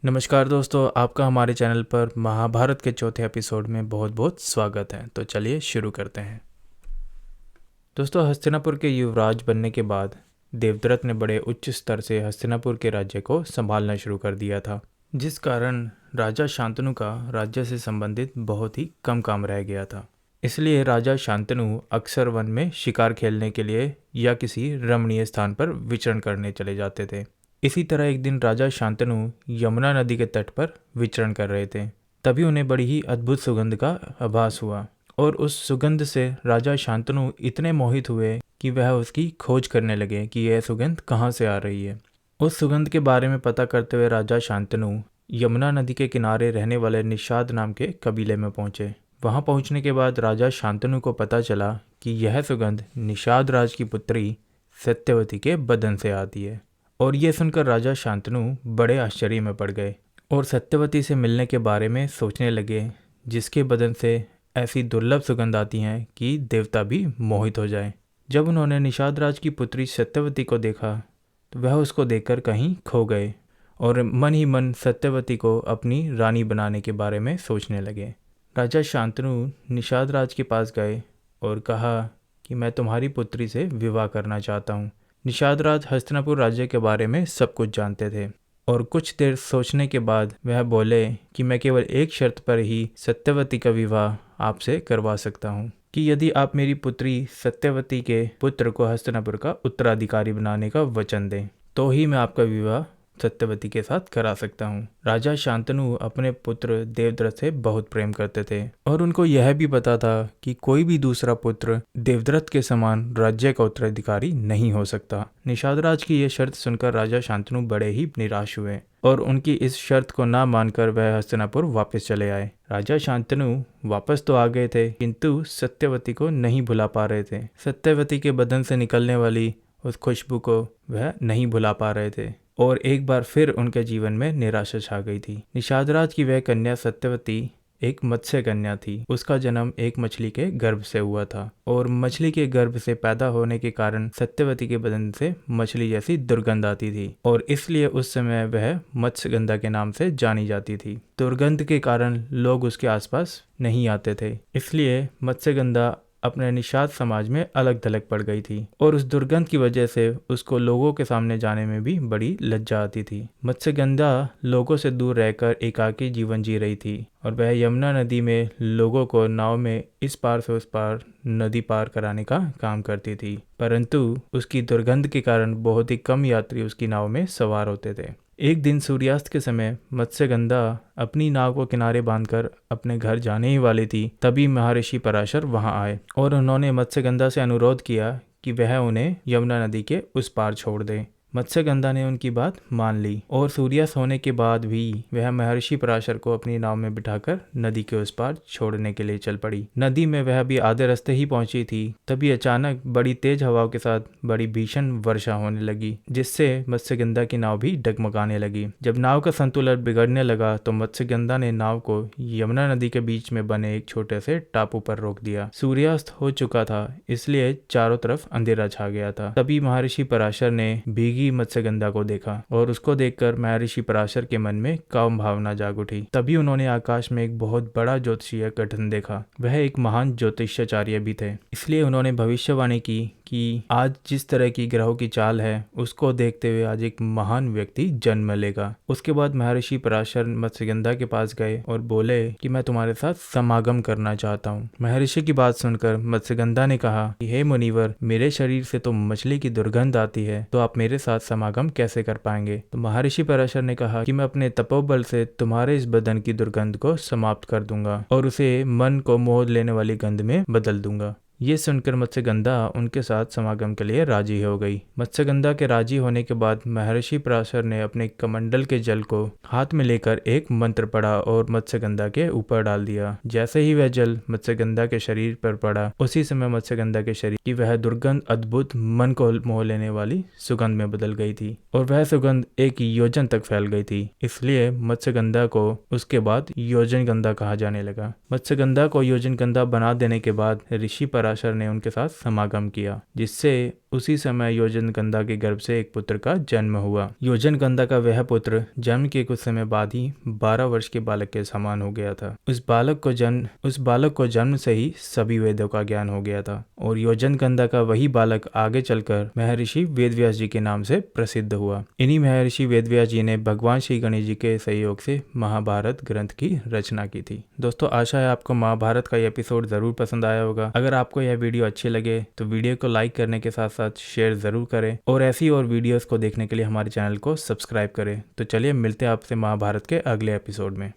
नमस्कार दोस्तों, आपका हमारे चैनल पर महाभारत के चौथे एपिसोड में बहुत बहुत स्वागत है। तो चलिए शुरू करते हैं। दोस्तों, हस्तिनापुर के युवराज बनने के बाद देवव्रत ने बड़े उच्च स्तर से हस्तिनापुर के राज्य को संभालना शुरू कर दिया था, जिस कारण राजा शांतनु का राज्य से संबंधित बहुत ही कम काम रह गया था। इसलिए राजा शांतनु अक्सर वन में शिकार खेलने के लिए या किसी रमणीय स्थान पर विचरण करने चले जाते थे। इसी तरह एक दिन राजा शांतनु यमुना नदी के तट पर विचरण कर रहे थे। तभी उन्हें बड़ी ही अद्भुत सुगंध का आभास हुआ और उस सुगंध से राजा शांतनु इतने मोहित हुए कि वह उसकी खोज करने लगे कि यह सुगंध कहाँ से आ रही है। उस सुगंध के बारे में पता करते हुए राजा शांतनु यमुना नदी के किनारे रहने वाले निषाद नाम के कबीले में पहुंचे। वहां पहुंचने के बाद राजा शांतनु को पता चला कि यह सुगंध निषाद राज की पुत्री सत्यवती के बदन से आती है। और ये सुनकर राजा शांतनु बड़े आश्चर्य में पड़ गए और सत्यवती से मिलने के बारे में सोचने लगे, जिसके बदन से ऐसी दुर्लभ सुगंध आती हैं कि देवता भी मोहित हो जाए। जब उन्होंने निषाद राज की पुत्री सत्यवती को देखा तो वह उसको देखकर कहीं खो गए और मन ही मन सत्यवती को अपनी रानी बनाने के बारे में सोचने लगे। राजा शांतनु निषाद राज के पास गए और कहा कि मैं तुम्हारी पुत्री से विवाह करना चाहता हूँ। निषाद राज हस्तिनापुर राज्य के बारे में सब कुछ जानते थे और कुछ देर सोचने के बाद वह बोले कि मैं केवल एक शर्त पर ही सत्यवती का विवाह आपसे करवा सकता हूँ कि यदि आप मेरी पुत्री सत्यवती के पुत्र को हस्तिनापुर का उत्तराधिकारी बनाने का वचन दें तो ही मैं आपका विवाह सत्यवती के साथ करा सकता हूँ। राजा शांतनु अपने पुत्र देवव्रत से बहुत प्रेम करते थे और उनको यह भी पता था कि कोई भी दूसरा पुत्र देवव्रत के समान राज्य का उत्तराधिकारी नहीं हो सकता। निषाद राज की यह शर्त सुनकर राजा शांतनु बड़े ही निराश हुए और उनकी इस शर्त को ना मानकर वह हस्तिनापुर वापस चले आए। राजा शांतनु वापस तो आ गए थे, किंतु सत्यवती को नहीं भुला पा रहे थे। सत्यवती के बदन से निकलने वाली उस खुशबू को वह नहीं भुला पा रहे थे और एक बार फिर उनके जीवन में निराशा छा गई थी। निषाद राज की वह कन्या सत्यवती एक मत्स्य कन्या थी। उसका जन्म एक मछली के गर्भ से हुआ था और मछली के गर्भ से पैदा होने के कारण सत्यवती के बदन से मछली जैसी दुर्गंध आती थी और इसलिए उस समय वह मत्स्यगंधा के नाम से जानी जाती थी। दुर्गंध के कारण लोग उसके आसपास नहीं आते थे, इसलिए मत्स्यगंधा अपने निषाद समाज में अलग थलग पड़ गई थी और उस दुर्गंध की वजह से उसको लोगों के सामने जाने में भी बड़ी लज्जा आती थी। मत्स्यगंधा लोगों से दूर रहकर एकाकी जीवन जी रही थी और वह यमुना नदी में लोगों को नाव में इस पार से उस पार नदी पार कराने का काम करती थी, परंतु उसकी दुर्गंध के कारण बहुत ही कम यात्री उसकी नाव में सवार होते थे। एक दिन सूर्यास्त के समय मत्स्यगंधा अपनी नाव को किनारे बांधकर अपने घर जाने ही वाली थी। तभी महर्षि पराशर वहां आए और उन्होंने मत्स्यगंधा से अनुरोध किया कि वह उन्हें यमुना नदी के उस पार छोड़ दे। मत्स्यगंधा ने उनकी बात मान ली और सूर्यास्त होने के बाद भी वह महर्षि पराशर को अपनी नाव में बिठाकर नदी के उस पार छोड़ने के लिए चल पड़ी। नदी में वह भी आधे रास्ते ही पहुंची थी, तभी अचानक बड़ी तेज हवाओं के साथ बड़ी भीषण वर्षा होने लगी, जिससे मत्स्यगंधा की नाव भी डगमगाने लगी। जब नाव का संतुलन बिगड़ने लगा तो मत्स्यगंधा ने नाव को यमुना नदी के बीच में बने एक छोटे से टापू पर रोक दिया। सूर्यास्त हो चुका था, इसलिए चारों तरफ अंधेरा छा गया था। तभी महर्षि पराशर ने भीगी मत्स्यगंधा को देखा और उसको देखकर महर्षि पराशर के मन में काम भावना जाग उठी। तभी उन्होंने आकाश में एक बहुत बड़ा ज्योतिषीय गठन देखा। वह एक महान ज्योतिषाचार्य भी थे, इसलिए उन्होंने भविष्यवाणी की कि आज जिस तरह की ग्रहों की चाल है उसको देखते हुए आज एक महान व्यक्ति जन्म लेगा। उसके बाद महर्षि पराशर मत्स्यगंधा के पास गए और बोले कि मैं तुम्हारे साथ समागम करना चाहता हूँ। महर्षि की बात सुनकर मत्स्यगंधा ने कहा कि हे मुनिवर, मेरे शरीर से तो मछली की दुर्गंध आती है, तो आप मेरे साथ समागम कैसे कर पाएंगे? तो महर्षि पराशर ने कहा कि मैं अपने तपोबल से तुम्हारे इस बदन की दुर्गंध को समाप्त कर दूंगा और उसे मन को मोह लेने वाली गंध में बदल दूंगा। ये सुनकर मत्स्यगंधा उनके साथ समागम के लिए राजी हो गई। मत्स्यगंधा के राजी होने के बाद महर्षि पराशर ने अपने कमंडल के जल को हाथ में लेकर एक मंत्र पढ़ा और मत्स्यगंधा के ऊपर डाल दिया। जैसे ही वह जल मत्स्यगंधा के शरीर पर पड़ा, उसी समय मत्स्यगंधा के शरीर की वह दुर्गंध अद्भुत मन को मोह लेने वाली सुगंध में बदल गई थी और वह सुगंध एक योजन तक फैल गई थी। इसलिए मत्स्यगंधा को उसके बाद योजनगंधा कहा जाने लगा। मत्स्यगंधा को योजनगंधा बना देने के बाद ऋषि पराशर ने उनके साथ समागम किया, जिससे उसी समय योजनगंधा के गर्भ से एक पुत्र का जन्म हुआ। योजनगंधा का वह पुत्र जन्म के कुछ समय बाद ही 12 वर्ष के बालक के समान हो गया था। उस बालक को जन्म से ही सभी वेदों का ज्ञान हो गया था और योजनगंधा का वही बालक आगे चलकर महर्षि वेदव्यास जी के नाम से प्रसिद्ध हुआ। इन्हीं महर्षि वेदव्यास जी ने भगवान श्री गणेश जी के सहयोग से महाभारत ग्रंथ की रचना की थी। दोस्तों, आशा है आपको महाभारत का यह एपिसोड जरूर पसंद आया होगा। अगर आपको यह वीडियो अच्छी लगे तो वीडियो को लाइक करने के साथ साथ शेयर जरूर करें और ऐसी और वीडियोस को देखने के लिए हमारे चैनल को सब्सक्राइब करें। तो चलिए मिलते हैं आपसे महाभारत के अगले एपिसोड में।